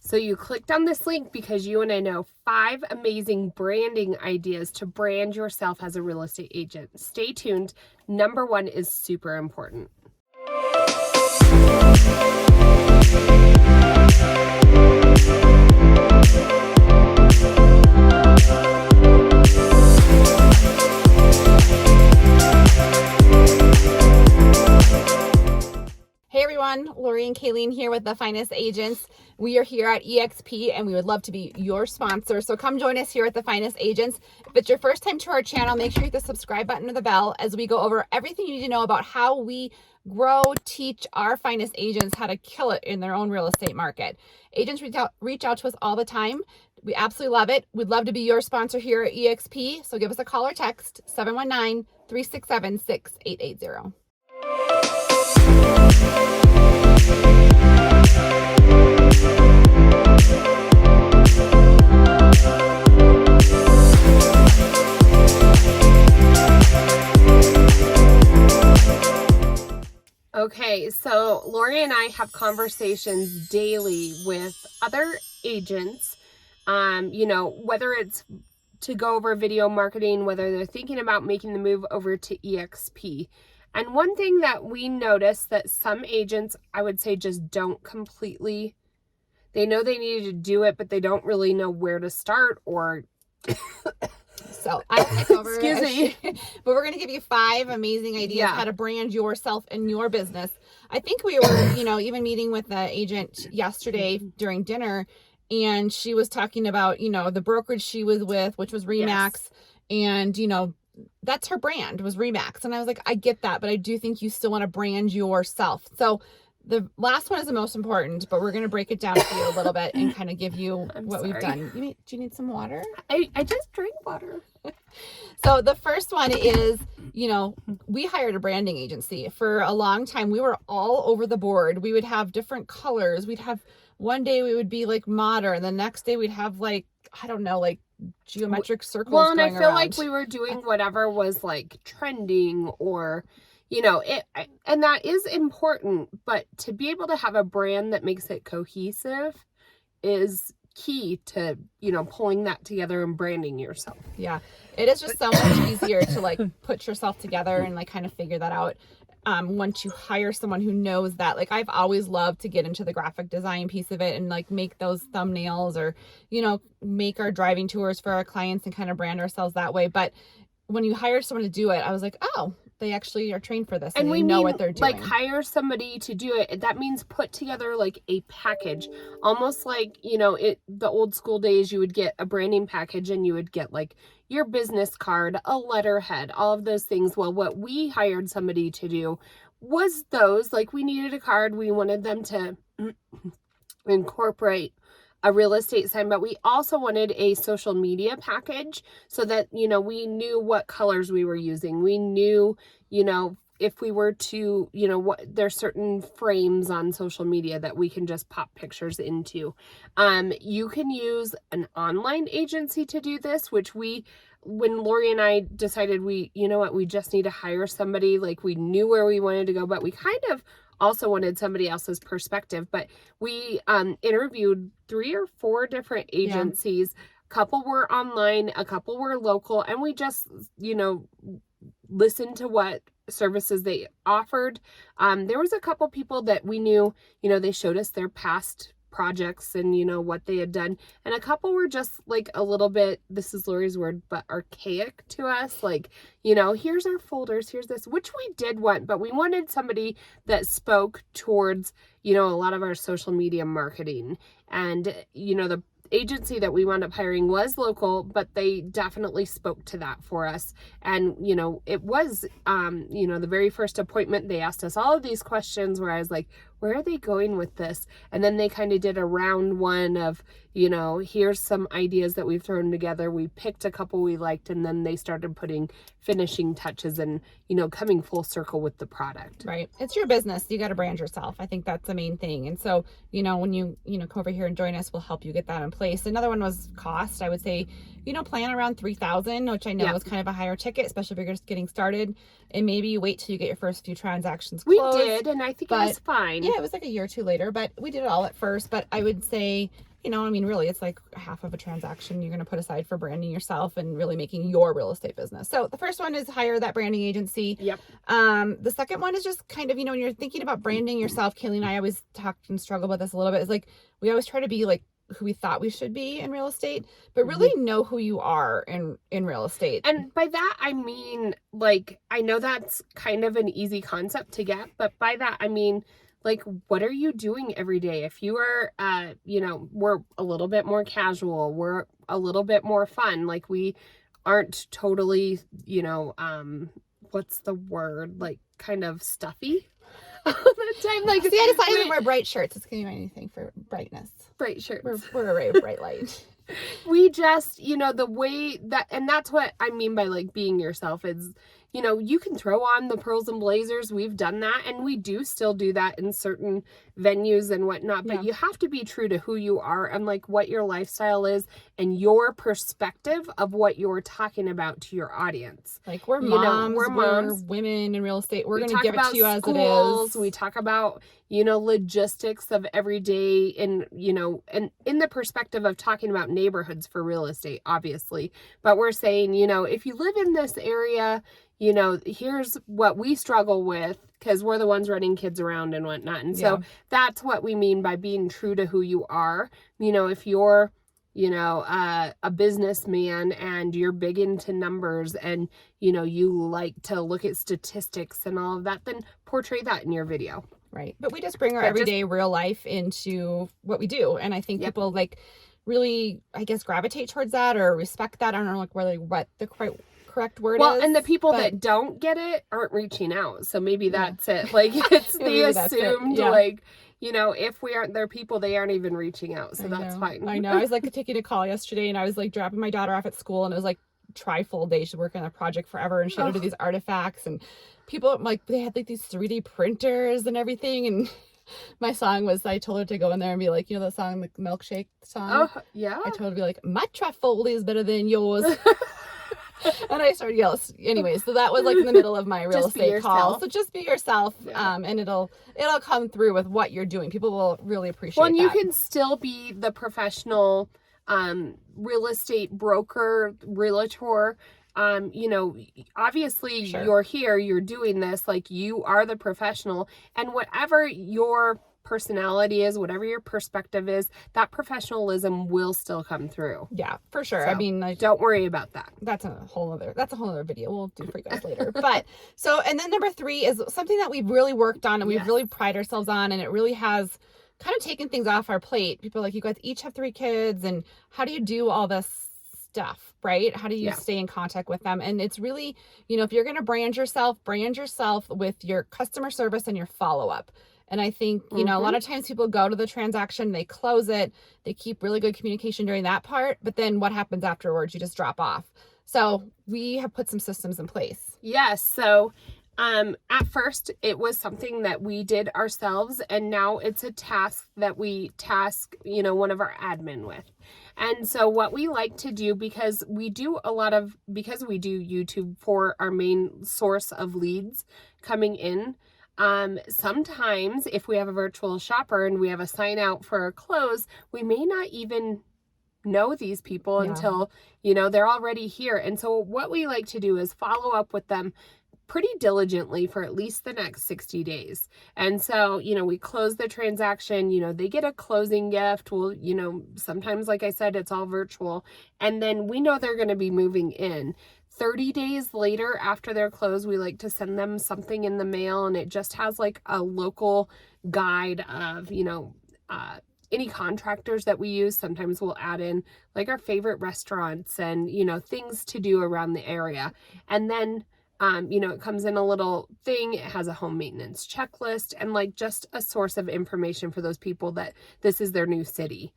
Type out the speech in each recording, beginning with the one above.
So you clicked on this link because you want to know 5 amazing branding ideas to brand yourself as a real estate agent. Stay tuned. Number 1 is super important. Hey everyone, Lori and Kayleen here with The Finest Agents. We are here at EXP and we would love to be your sponsor. So come join us here at The Finest Agents. If it's your first time to our channel, make sure you hit the subscribe button or the bell as we go over everything you need to know about how we grow, teach our finest agents how to kill it in their own real estate market. Agents reach out to us all the time. We absolutely love it. We'd love to be your sponsor here at EXP. So give us a call or text 719-367-6880. Okay, so Lori and I have conversations daily with other agents, whether it's to go over video marketing, whether they're thinking about making the move over to EXP. And one thing that we noticed that some agents, I would say, just don't completely, they know they need to do it, but they don't really know where to start or... So I'll take over. Excuse me. But we're going to give you 5 amazing ideas how to brand yourself and your business. I think we were, even meeting with the agent yesterday during dinner, and she was talking about, the brokerage she was with, which was Remax. Yes. And, that's her brand was Remax. And I was like, I get that, but I do think you still want to brand yourself. So the last one is the most important, but we're going to break it down for you a little bit and kind of give you we've done. Do you need some water? I just drank water. So the first one is, we hired a branding agency for a long time. We were all over the board. We would have different colors. We'd have one day we would be like modern. The next day we'd have like geometric circles. Well, and I feel like we were doing whatever was like trending or, and that is important, but to be able to have a brand that makes it cohesive is key to, pulling that together and branding yourself. Yeah. It is just so much easier to put yourself together and kind of figure that out. Once you hire someone who knows that, I've always loved to get into the graphic design piece of it and make those thumbnails or, make our driving tours for our clients and kind of brand ourselves that way. But when you hire someone to do it, I was like, oh, they actually are trained for this and they know what they're doing. Hire somebody to do it. That means put together a package, almost like, the old school days, you would get a branding package and you would get your business card, a letterhead, all of those things. Well, what we hired somebody to do was those, we needed a card. We wanted them to incorporate a real estate sign, but we also wanted a social media package so that, we knew what colors we were using. We knew, if we were to, there's certain frames on social media that we can just pop pictures into. You can use an online agency to do this, which when Lori and I decided we just need to hire somebody, we knew where we wanted to go, but we kind of also wanted somebody else's perspective. But we interviewed 3 or 4 different agencies. Yeah. A couple were online, a couple were local, and we just, listened to what services they offered. There was a couple people that we knew, they showed us their past projects and, what they had done. And a couple were just a little bit, this is Lori's word, but archaic to us. Here's our folders, here's this, which we did want, but we wanted somebody that spoke towards, a lot of our social media marketing. And, the agency that we wound up hiring was local, but they definitely spoke to that for us. And, it was, the very first appointment, they asked us all of these questions where I was like, where are they going with this? And then they kind of did a round one of, here's some ideas that we've thrown together. We picked a couple we liked, and then they started putting finishing touches and, coming full circle with the product. Right. It's your business. You got to brand yourself. I think that's the main thing. And so, when you, come over here and join us, we'll help you get that in place. Another one was cost. I would say, plan around $3,000, which I know is kind of a higher ticket, especially if you're just getting started. And maybe you wait till you get your first few transactions closed. We did, and I think it was fine. Yeah, it was like a year or two later, but we did it all at first. But I would say, really it's like half of a transaction you're going to put aside for branding yourself and really making your real estate business. So the first one is hire that branding agency. Yep. The second one is just kind of, when you're thinking about branding yourself, Kaylee and I always talked and struggle with this a little bit. Is like, we always try to be like who we thought we should be in real estate, but really know who you are in real estate. And by that, I mean, like, I know that's kind of an easy concept to get, but by that, I mean, like, what are you doing every day? If you are, we're a little bit more casual, we're a little bit more fun, like, we aren't totally, what's the word? Like, kind of stuffy all the time. Like, see, I decided to wear bright shirts. It's going to be anything for brightness. Bright shirts. We're a ray of bright light. We just, the way that, and that's what I mean by like being yourself is, you can throw on the pearls and blazers. We've done that, and we do still do that in certain venues and whatnot, but you have to be true to who you are and like what your lifestyle is and your perspective of what you're talking about to your audience. Like, we're moms, we're women in real estate. We're going to give it to you as it is. We talk about, logistics of every day and in the perspective of talking about neighborhoods for real estate, obviously. But we're saying, if you live in this area, here's what we struggle with because we're the ones running kids around and whatnot. And so that's what we mean by being true to who you are. If you're, a businessman and you're big into numbers and, you like to look at statistics and all of that, then portray that in your video. Right. But we just bring our everyday real life into what we do. And I think people like really, I guess, gravitate towards that or respect that. I don't know like really what the correct word is. Well, and the people that don't get it aren't reaching out. So maybe that's it. Like, it's the assumed, like, if we aren't their people, they aren't even reaching out. So that's fine. I know. I was like taking a call yesterday and I was like dropping my daughter off at school and it was like trifold day. She's working on a project forever and she had to do these artifacts and people like they had like these 3D printers and everything. And my song was, I told her to go in there and be like, that song, the milkshake song. Oh, yeah. I told her to be like, my trifold is better than yours. And I started yelling. Anyways, so that was like in the middle of my real estate call. So just be yourself, and it'll come through with what you're doing. People will really appreciate. Well, and you can still be the professional real estate broker, realtor. Obviously you're here, you're doing this, like you are the professional, and whatever your personality is, whatever your perspective is, that professionalism will still come through. Yeah, for sure. So, I mean, like, don't worry about that. That's a whole other video we'll do for you guys later. But so, and then number 3 is something that we've really worked on and we've really pride ourselves on, and it really has kind of taken things off our plate. People are like, you guys each have 3 kids, and how do you do all this stuff, right? How do you stay in contact with them? And it's really, if you're going to brand yourself with your customer service and your follow-up. And I think, a lot of times people go to the transaction, they close it, they keep really good communication during that part, but then what happens afterwards? You just drop off. So we have put some systems in place. Yes. So at first it was something that we did ourselves, and now it's a task that we task, one of our admin with. And so what we like to do, because we do YouTube for our main source of leads coming in, sometimes if we have a virtual shopper and we have a sign out for a close, we may not even know these people until, they're already here. And so what we like to do is follow up with them pretty diligently for at least the next 60 days. And so, we close the transaction, they get a closing gift. Well, sometimes, like I said, it's all virtual. And then we know they're going to be moving in. 30 days later after their close, we like to send them something in the mail, and it just has like a local guide of, any contractors that we use. Sometimes we'll add in like our favorite restaurants and, things to do around the area. And then, it comes in a little thing. It has a home maintenance checklist and like just a source of information for those people that this is their new city.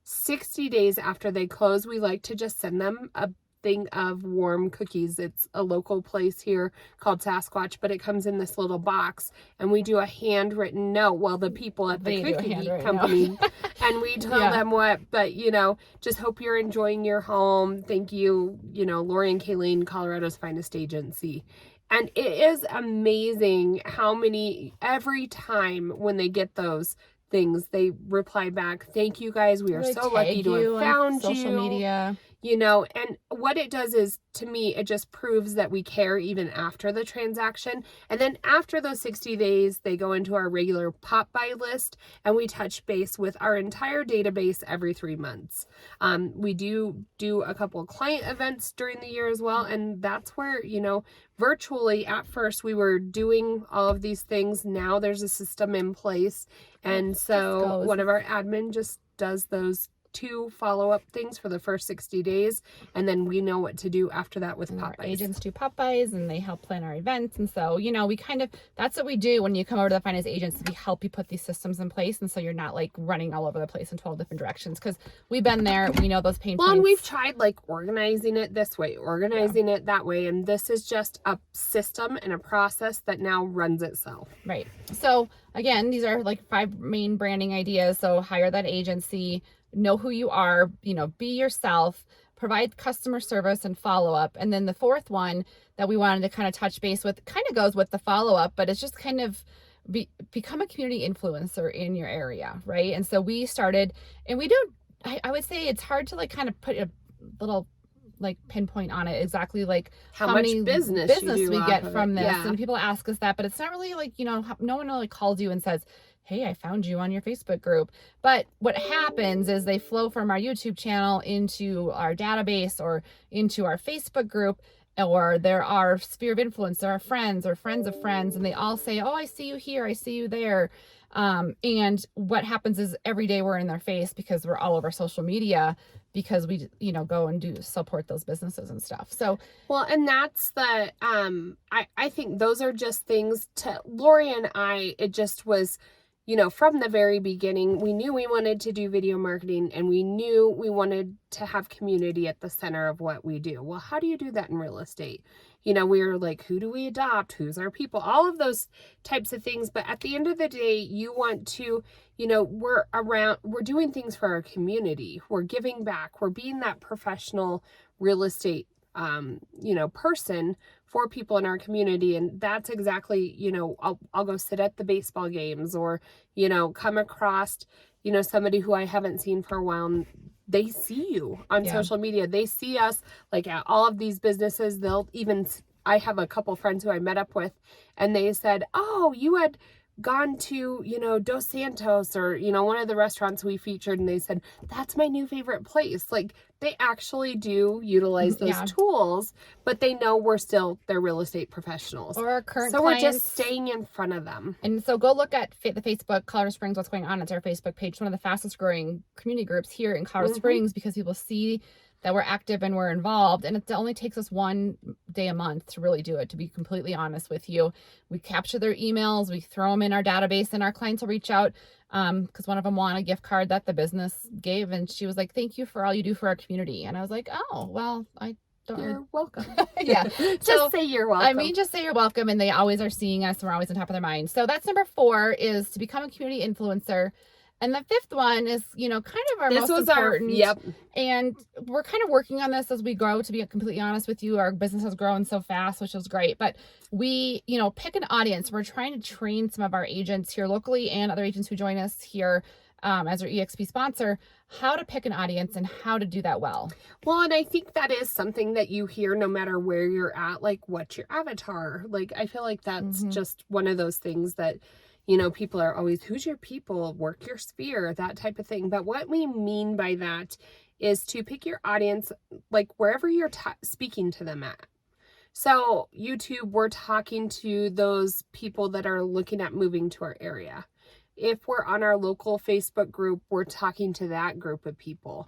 60 days after they close, we like to just send them a thing of warm cookies. It's a local place here called Sasquatch, but it comes in this little box, and we do a handwritten note. Well, the people at the cookie company, and we tell them but just hope you're enjoying your home. Thank you, Lori and Kayleen, Colorado's finest agency. And it is amazing how many, every time when they get those things, they reply back, thank you guys. We are so lucky to have found you. Social media. You know, and what it does is, to me, it just proves that we care even after the transaction. And then after those 60 days, they go into our regular pop by list, and we touch base with our entire database every 3 months. We do a couple of client events during the year as well. And that's where, you know, virtually at first we were doing all of these things. Now there's a system in place. And so one of our admin just does those 2 follow-up things for the first 60 days, and then we know what to do after that with pop-bys. Our agents do pop-bys, and they help plan our events. And so, you know, we kind of, that's what we do when you come over to the finance agents. We help you put these systems in place, and so you're not like running all over the place in 12 different directions, because we've been there. We know those pain points. Well, and we've tried like organizing it this way, organizing it that way, and this is just a system and a process that now runs itself. Right. So again, these are like 5 main branding ideas. So hire that agency, know who you are, you know, be yourself, provide customer service and follow up. And then the 4th one that we wanted to kind of touch base with kind of goes with the follow up, but it's just kind of become a community influencer in your area, right? And so we started, and we don't, I would say it's hard to like kind of put a little like pinpoint on it exactly, like how much many business we get from this. Yeah. And people ask us that, but it's not really like, you know, no one really calls you and says, hey, I found you on your Facebook group. But what happens is they flow from our YouTube channel into our database or into our Facebook group, or there are sphere of influence, there are friends or friends of friends, and they all say, oh, I see you here, I see you there. And what happens is every day we're in their face because we're all over social media, because we, you know, go and do support those businesses and stuff. So, well, and that's the, I think those are just things to Lori and I, it just was, you know, from the very beginning, we knew we wanted to do video marketing, and we knew we wanted to have community at the center of what we do. Well, how do you do that in real estate? You know, we were like, who do we adopt? Who's our people? All of those types of things. But at the end of the day, you want to, you know, we're doing things for our community. We're giving back. We're being that professional real estate, you know, person for people in our community. And that's exactly, you know, I'll go sit at the baseball games, or, you know, come across, you know, somebody who I haven't seen for a while, and they see you on social media. They see us like at all of these businesses. They'll even, I have a couple friends who I met up with, and they said, oh, you had gone to, you know, Dos Santos, or, you know, one of the restaurants we featured, and they said, that's my new favorite place. Like, they actually do utilize those tools, but they know we're still their real estate professionals. Or our current so clients. We're just staying in front of them. And so go look at the Facebook Colorado Springs What's Going On. It's our Facebook page, one of the fastest growing community groups here in Colorado Springs, because people see that we're active and we're involved. And it only takes us 1 day a month to really do it, to be completely honest with you. We capture their emails, we throw them in our database, and our clients will reach out, because one of them wanted a gift card that the business gave, and she was like, thank you for all you do for our community. And I was like, oh, well, you're welcome. Just say you're welcome. I mean, just say you're welcome. And they always are seeing us, and we're always on top of their mind. So that's number 4, is to become a community influencer. And the 5th one is, you know, kind of our most important. And we're kind of working on this as we grow, to be completely honest with you. Our business has grown so fast, which is great. But we, you know, pick an audience. We're trying to train some of our agents here locally and other agents who join us here as our EXP sponsor, how to pick an audience and how to do that well. Well, and I think that is something that you hear no matter where you're at, like, what's your avatar? Like, I feel like that's just one of those things that, you know, people are always, who's your people, work your sphere, that type of thing. But what we mean by that is to pick your audience, like wherever you're speaking to them at. So YouTube, we're talking to those people that are looking at moving to our area. If we're on our local Facebook group, we're talking to that group of people.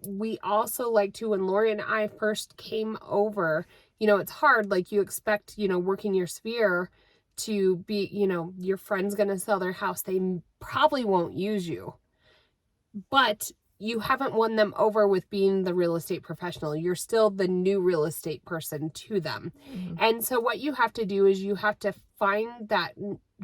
We also like to, when Lori and I first came over, you know, it's hard, like you expect, you know, working your sphere to be, you know, your friend's going to sell their house. They probably won't use you, but you haven't won them over with being the real estate professional. You're still the new real estate person to them. And so what you have to do is you have to find that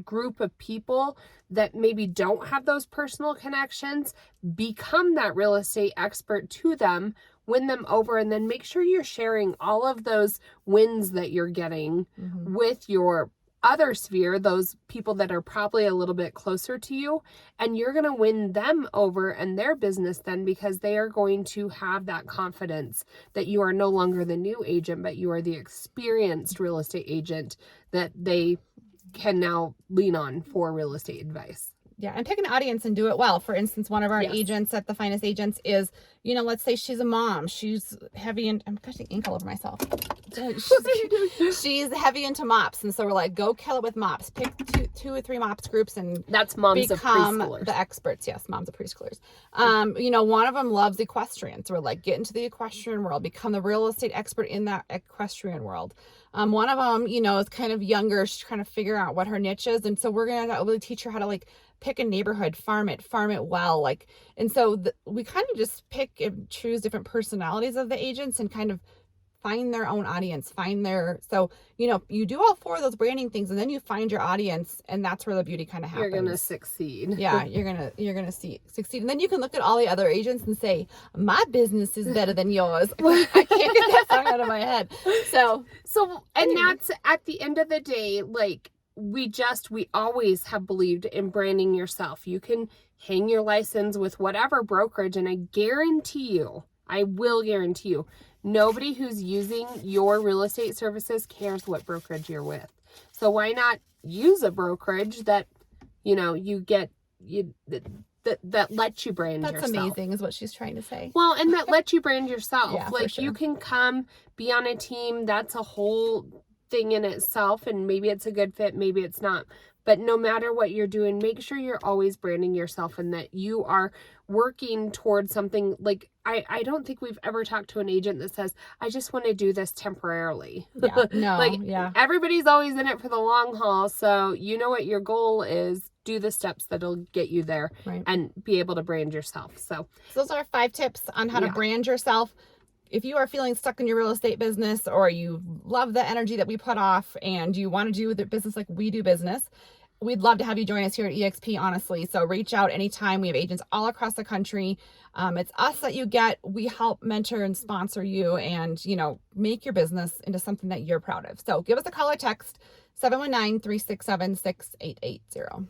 group of people that maybe don't have those personal connections, become that real estate expert to them win them over, and then make sure you're sharing all of those wins that you're getting with your other sphere, those people that are probably a little bit closer to you, and you're going to win them over and their business then, because they are going to have that confidence that you are no longer the new agent, but you are the experienced real estate agent that they can now lean on for real estate advice. Yeah, and pick an audience and do it well. For instance, one of our agents at the Finest Agents is, let's say she's a mom. She's heavy in, I'm cutting ink all over myself. She's heavy into mops. And so we're like, go kill it with mops. Pick two or three mops groups and that's moms of preschoolers. The experts. Yes, moms of preschoolers. One of them loves equestrian. So we're like, get into the equestrian world, become the real estate expert in that equestrian world. One of them, is kind of younger. She's trying to figure out what her niche is. And so we're going to really teach her how to pick a neighborhood, farm it well. And so we kind of just pick and choose different personalities of the agents and kind of find their own audience, you do all four of those branding things, and then you find your audience, and that's where the beauty kind of happens. You're going to succeed. Yeah, you're going to succeed. And then you can look at all the other agents and say, my business is better than yours. I can't get that song out of my head. So anyway. That's at the end of the day, we always have believed in branding yourself. You can hang your license with whatever brokerage, and I will guarantee you, nobody who's using your real estate services cares what brokerage you're with. So why not use a brokerage that, that lets you brand yourself. That's amazing is what she's trying to say. Well, and that lets you brand yourself. Yeah, for sure. You can come be on a team. That's a whole thing in itself, and maybe it's a good fit, maybe it's not. But no matter what you're doing, make sure you're always branding yourself and that you are working towards something. I don't think we've ever talked to an agent that says, I just want to do this temporarily. Yeah, no, Everybody's always in it for the long haul. So you know what your goal is, do the steps that'll get you there and be able to brand yourself. So those are 5 tips on how to brand yourself. If you are feeling stuck in your real estate business, or you love the energy that we put off and you want to do the business like we do business, we'd love to have you join us here at EXP, honestly. So reach out anytime. We have agents all across the country. It's us that you get. We help mentor and sponsor you and, make your business into something that you're proud of. So give us a call or text 719-367-6880.